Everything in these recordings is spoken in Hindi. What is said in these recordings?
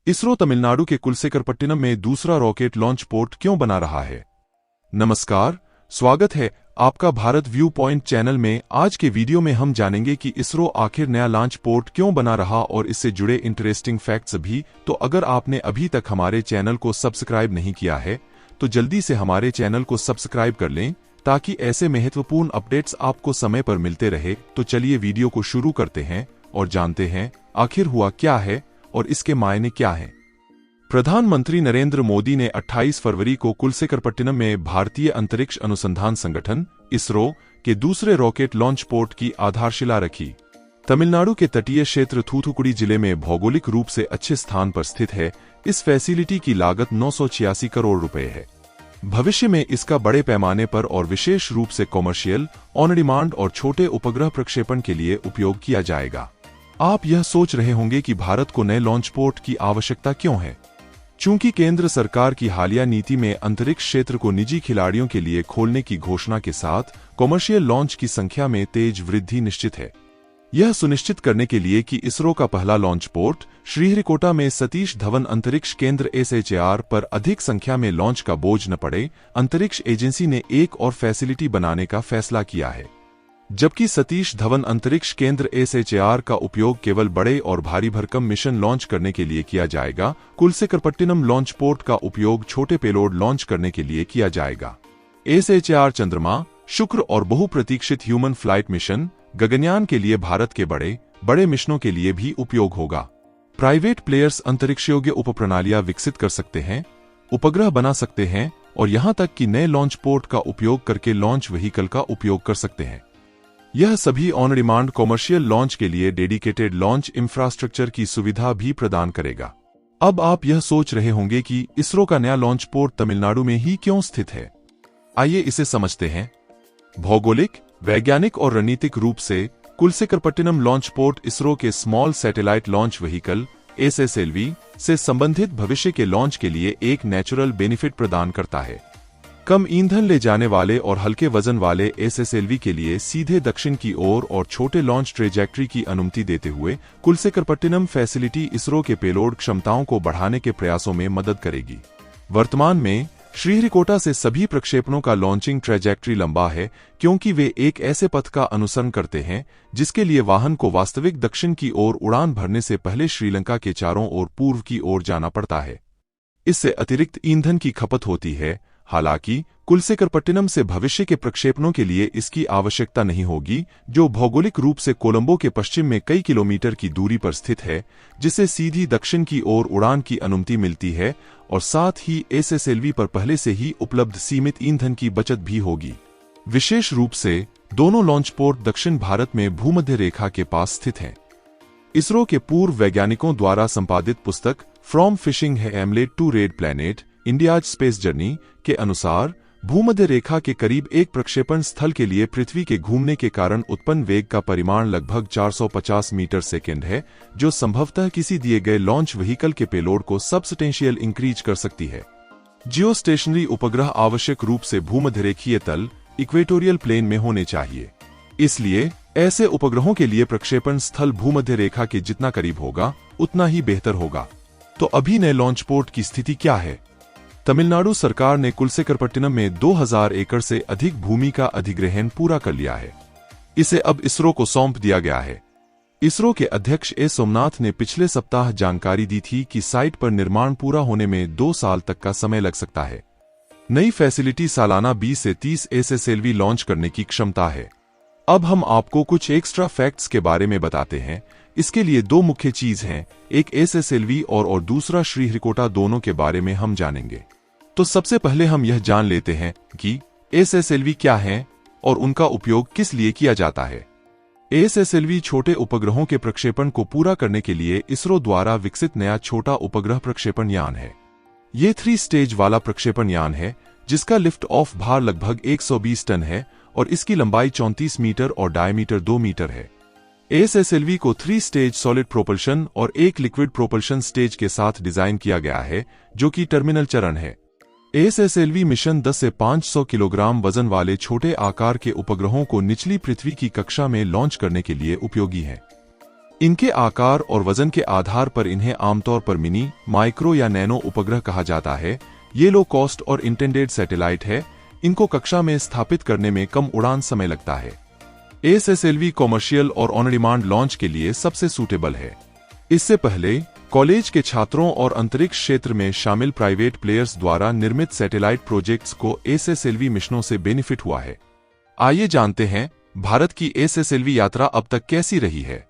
इसरो तमिलनाडु के कुलसेकरपट्टिनम में दूसरा रॉकेट लॉन्च पोर्ट क्यों बना रहा है? नमस्कार, स्वागत है आपका भारत व्यू पॉइंट चैनल में। आज के वीडियो में हम जानेंगे कि इसरो आखिर नया लॉन्च पोर्ट क्यों बना रहा और इससे जुड़े इंटरेस्टिंग फैक्ट्स भी। तो अगर आपने अभी तक हमारे चैनल को सब्सक्राइब नहीं किया है तो जल्दी से हमारे चैनल को सब्सक्राइब कर लें ताकि ऐसे महत्वपूर्ण अपडेट्स आपको समय पर मिलते रहे। तो चलिए वीडियो को शुरू करते हैं और जानते हैं आखिर हुआ क्या है और इसके मायने क्या हैं। प्रधानमंत्री नरेंद्र मोदी ने 28 फरवरी को कुलसेकरपट्टिनम में भारतीय अंतरिक्ष अनुसंधान संगठन इसरो के दूसरे रॉकेट लॉन्च पोर्ट की आधारशिला रखी। तमिलनाडु के तटीय क्षेत्र थूथुकुडी जिले में भौगोलिक रूप से अच्छे स्थान पर स्थित है। इस फैसिलिटी की लागत 986 करोड़ रुपए है। भविष्य में इसका बड़े पैमाने पर और विशेष रूप से कॉमर्शियल, ऑन डिमांड और छोटे उपग्रह प्रक्षेपण के लिए उपयोग किया जाएगा। आप यह सोच रहे होंगे कि भारत को नए लॉन्च पोर्ट की आवश्यकता क्यों है? चूंकि केंद्र सरकार की हालिया नीति में अंतरिक्ष क्षेत्र को निजी खिलाड़ियों के लिए खोलने की घोषणा के साथ कॉमर्शियल लॉन्च की संख्या में तेज वृद्धि निश्चित है। यह सुनिश्चित करने के लिए कि इसरो का पहला लॉन्च पोर्ट श्रीहरिकोटा में सतीश धवन अंतरिक्ष केंद्र SHAR पर अधिक संख्या में लॉन्च का बोझ न पड़े, अंतरिक्ष एजेंसी ने एक और फैसिलिटी बनाने का फैसला किया है। जबकि सतीश धवन अंतरिक्ष केंद्र SHAR का उपयोग केवल बड़े और भारी भरकम मिशन लॉन्च करने के लिए किया जाएगा, कुलसेकरपट्टिनम लॉन्च पोर्ट का उपयोग छोटे पेलोड लॉन्च करने के लिए किया जाएगा। SHAR चंद्रमा, शुक्र और बहुप्रतीक्षित ह्यूमन फ्लाइट मिशन, गगनयान के लिए भारत के बड़े मिशनों के लिए भी उपयोग होगा। प्राइवेट प्लेयर्स अंतरिक्ष योग्य उपप्रणालियां विकसित कर सकते हैं, उपग्रह बना सकते हैं और यहां तक कि नए लॉन्च पोर्ट का उपयोग करके लॉन्च व्हीकल का उपयोग कर सकते हैं। यह सभी ऑन डिमांड कॉमर्शियल लॉन्च के लिए डेडिकेटेड लॉन्च इंफ्रास्ट्रक्चर की सुविधा भी प्रदान करेगा। अब आप यह सोच रहे होंगे कि इसरो का नया लॉन्च पोर्ट तमिलनाडु में ही क्यों स्थित है। आइए इसे समझते हैं। भौगोलिक, वैज्ञानिक और रणनीतिक रूप से कुलसेकरपट्टिनम लॉन्च पोर्ट इसरो के small satellite launch vehicle SSLV से संबंधित भविष्य के लॉन्च के लिए एक नेचुरल बेनिफिट प्रदान करता है। कम ईंधन ले जाने वाले और हल्के वजन वाले SSLV के लिए सीधे दक्षिण की ओर और छोटे लॉन्च ट्रेजेक्ट्री की अनुमति देते हुए कुलसेकरपट्टिनम फैसिलिटी इसरो के पेलोड क्षमताओं को बढ़ाने के प्रयासों में मदद करेगी। वर्तमान में श्रीहरिकोटा से सभी प्रक्षेपणों का लॉन्चिंग ट्रेजेक्ट्री लंबा है क्योंकि वे एक ऐसे पथ का अनुसरण करते हैं जिसके लिए वाहन को वास्तविक दक्षिण की ओर उड़ान भरने से पहले श्रीलंका के चारों ओर पूर्व की ओर जाना पड़ता है। इससे अतिरिक्त ईंधन की खपत होती है। हालांकि कुलसेकरपट्टिनम से भविष्य के प्रक्षेपणों के लिए इसकी आवश्यकता नहीं होगी, जो भौगोलिक रूप से कोलंबो के पश्चिम में कई किलोमीटर की दूरी पर स्थित है, जिसे सीधी दक्षिण की ओर उड़ान की अनुमति मिलती है और साथ ही SSLV पर पहले से ही उपलब्ध सीमित ईंधन की बचत भी होगी। विशेष रूप से दोनों लॉन्च पोर्ट दक्षिण भारत में भूमध्य रेखा के पास स्थित हैं। इसरो के पूर्व वैज्ञानिकों द्वारा संपादित पुस्तक from fishing hamlet to red planet India's space journey के अनुसार भूमध्य रेखा के करीब एक प्रक्षेपण स्थल के लिए पृथ्वी के घूमने के कारण उत्पन्न वेग का परिमाण लगभग 450 मीटर सेकेंड है, जो संभवतः किसी दिए गए लॉन्च व्हीकल के पेलोड को सबस्टेंशियल इंक्रीज कर सकती है। जियोस्टेशनरी उपग्रह आवश्यक रूप से भूमध्यरेखीय तल इक्वेटोरियल प्लेन में होने चाहिए। इसलिए ऐसे उपग्रहों के लिए प्रक्षेपण स्थल भूमध्य रेखा के जितना करीब होगा उतना ही बेहतर होगा। तो अभी नए लॉन्च पोर्ट की स्थिति क्या है? तमिलनाडु सरकार ने कुलसेकरपट्टिनम में 2000 एकड़ से अधिक भूमि का अधिग्रहण पूरा कर लिया है। इसे अब इसरो को सौंप दिया गया है। इसरो के अध्यक्ष A सोमनाथ ने पिछले सप्ताह जानकारी दी थी कि साइट पर निर्माण पूरा होने में 2 साल तक का समय लग सकता है। नई फैसिलिटी सालाना 20 से 30 SSLV लॉन्च करने की क्षमता है। अब हम आपको कुछ एक्स्ट्रा फैक्ट्स के बारे में बताते हैं। इसके लिए 2 मुख्य चीज हैं, एक SSLV और दूसरा श्रीहरिकोटा, दोनों के बारे में हम जानेंगे। तो सबसे पहले हम यह जान लेते हैं कि SSLV क्या है और उनका उपयोग किस लिए किया जाता है। SSLV छोटे उपग्रहों के प्रक्षेपण को पूरा करने के लिए इसरो द्वारा विकसित नया छोटा उपग्रह प्रक्षेपण यान है। ये 3 स्टेज वाला प्रक्षेपण यान है जिसका लिफ्ट ऑफ भार लगभग 120 टन है और इसकी लंबाई 34 मीटर और डायमीटर 2 मीटर है। SSLV को 3 स्टेज सॉलिड प्रोपल्शन और एक लिक्विड प्रोपल्शन स्टेज के साथ डिजाइन किया गया है, जो कि टर्मिनल चरण है। SSLV मिशन 10 से 500 किलोग्राम वजन वाले छोटे आकार के उपग्रहों को निचली पृथ्वी की कक्षा में लॉन्च करने के लिए उपयोगी है। इनके आकार और वजन के आधार पर इन्हें आमतौर पर मिनी, माइक्रो या नैनो उपग्रह कहा जाता है। ये लो कॉस्ट और इंटेंडेड सैटेलाइट है। इनको कक्षा में स्थापित करने में कम उड़ान समय लगता है। एसएसएलवी कॉमर्शियल और ऑन डिमांड लॉन्च के लिए सबसे सूटेबल है। इससे पहले कॉलेज के छात्रों और अंतरिक्ष क्षेत्र में शामिल प्राइवेट प्लेयर्स द्वारा निर्मित सैटेलाइट प्रोजेक्ट्स को एसएसएलवी मिशनों से बेनिफिट हुआ है। आइए जानते हैं भारत की एसएसएलवी यात्रा अब तक कैसी रही है।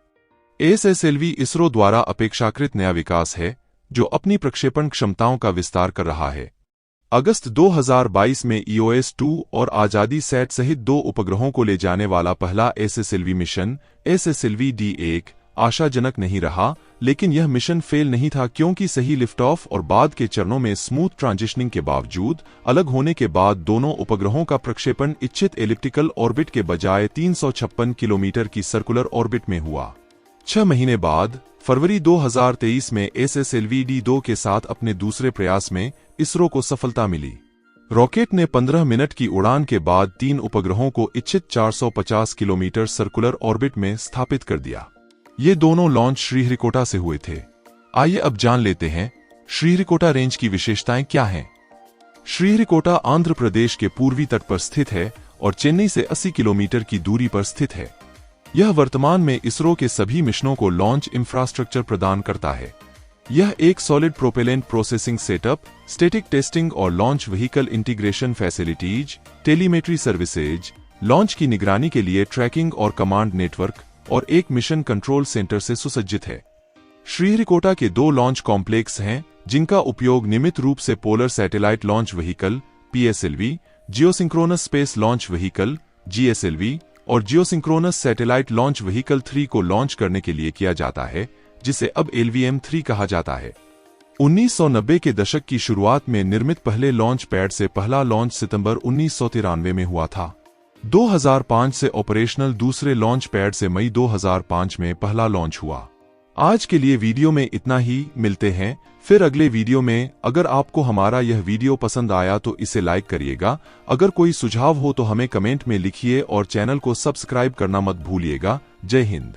एसएसएलवी इसरो द्वारा अपेक्षाकृत नया विकास है जो अपनी प्रक्षेपण क्षमताओं का विस्तार कर रहा है। अगस्त 2022 में EOS-2 और आजादी सैट सहित 2 उपग्रहों को ले जाने वाला पहला एसएसएलवी मिशन SSLV-D1 आशाजनक नहीं रहा, लेकिन यह मिशन फेल नहीं था क्योंकि सही लिफ्ट ऑफ और बाद के चरणों में स्मूथ ट्रांजिशनिंग के बावजूद अलग होने के बाद दोनों उपग्रहों का प्रक्षेपण इच्छित एलिप्टिकल ऑर्बिट के बजाय 356 किलोमीटर की सर्कुलर ऑर्बिट में हुआ। 6 महीने बाद फरवरी 2023 में SSLV-D2 के साथ अपने दूसरे प्रयास में इसरो को सफलता मिली। रॉकेट ने 15 मिनट की उड़ान के बाद 3 उपग्रहों को इच्छित 450 किलोमीटर सर्कुलर ऑर्बिट में स्थापित कर दिया। ये दोनों लॉन्च श्रीहरिकोटा से हुए थे। आइए अब जान लेते हैं श्रीहरिकोटा रेंज की विशेषताएं क्या हैं। श्रीहरिकोटा आंध्र प्रदेश के पूर्वी तट पर स्थित है और चेन्नई से 80 किलोमीटर की दूरी पर स्थित है। यह वर्तमान में इसरो के सभी मिशनों को लॉन्च इंफ्रास्ट्रक्चर प्रदान करता है। यह एक solid propellant processing setup, static testing और launch vehicle integration facilities, telemetry services, launch की निगरानी के लिए ट्रैकिंग और कमांड नेटवर्क और एक मिशन कंट्रोल सेंटर से सुसज्जित है। श्रीहरिकोटा के 2 लॉन्च कॉम्प्लेक्स हैं जिनका उपयोग नियमित रूप से polar satellite launch vehicle PSLV, geosynchronous space launch vehicle GSLV और जियोसिंक्रोनस सैटेलाइट लॉन्च व्हीकल 3 को लॉन्च करने के लिए किया जाता है, जिसे अब LVM-3 कहा जाता है। 1990 के दशक की शुरुआत में निर्मित पहले लॉन्च पैड से पहला लॉन्च सितंबर 1993 में हुआ था। 2005 से ऑपरेशनल दूसरे लॉन्च पैड से मई 2005 में पहला लॉन्च हुआ। आज के लिए वीडियो में इतना ही। मिलते हैं फिर अगले वीडियो में। अगर आपको हमारा यह वीडियो पसंद आया तो इसे लाइक करिएगा। अगर कोई सुझाव हो तो हमें कमेंट में लिखिए और चैनल को सब्सक्राइब करना मत भूलिएगा। जय हिंद।